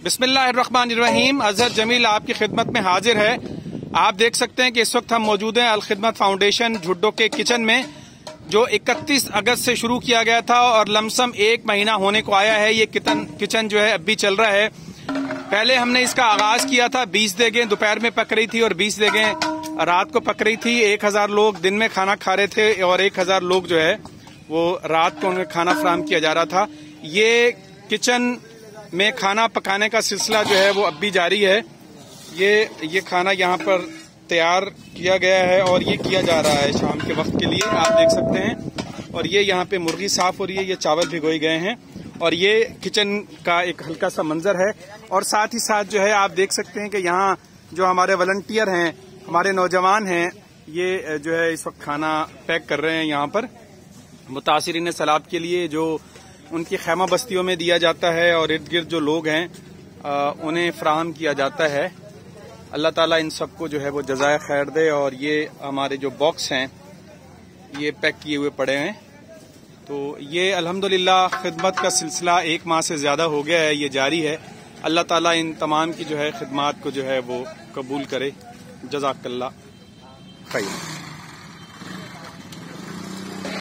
बिस्मिल्लाहिर्रहमानिर्रहीम। अजहर जमील आपकी खिदमत में हाजिर है। आप देख सकते हैं कि इस वक्त हम मौजूद हैं अल खिदमत फाउंडेशन झुड्डो के किचन में, जो 31 अगस्त से शुरू किया गया था और लमसम 1 महीना होने को आया है। ये किचन जो है अब भी चल रहा है। पहले हमने इसका आगाज किया था, 20 देगें दोपहर में पक रही थी और 20 देगें रात को पक रही थी। 1000 लोग दिन में खाना खा रहे थे और 1000 लोग जो है वो रात को उन्हें खाना फराहम किया जा रहा था। ये किचन में खाना पकाने का सिलसिला जो है वो अब भी जारी है। ये खाना यहाँ पर तैयार किया गया है और ये किया जा रहा है शाम के वक्त के लिए, आप देख सकते हैं। और ये यहाँ पे मुर्गी साफ हो रही है, ये चावल भिगोए गए हैं और ये किचन का एक हल्का सा मंजर है। और साथ ही साथ जो है आप देख सकते हैं कि यहाँ जो हमारे वॉलंटियर हैं, हमारे नौजवान हैं, ये जो है इस वक्त खाना पैक कर रहे हैं यहाँ पर मुतासिरीन सैलाब के लिए, जो उनकी खैमा बस्तियों में दिया जाता है और इर्द गिर्द जो लोग हैं उन्हें फराहम किया जाता है। अल्लाह ताला इन सबको जो है वो जज़ाए खैर दे। और ये हमारे जो बॉक्स हैं ये पैक किए हुए पड़े हैं। तो ये अल्हम्दुलिल्लाह खिदमत का सिलसिला 1 माह से ज्यादा हो गया है, ये जारी है। अल्लाह ताला इन तमाम की जो है खिदमत को जो है वो कबूल करे। जज़ाकल्लाह खैर।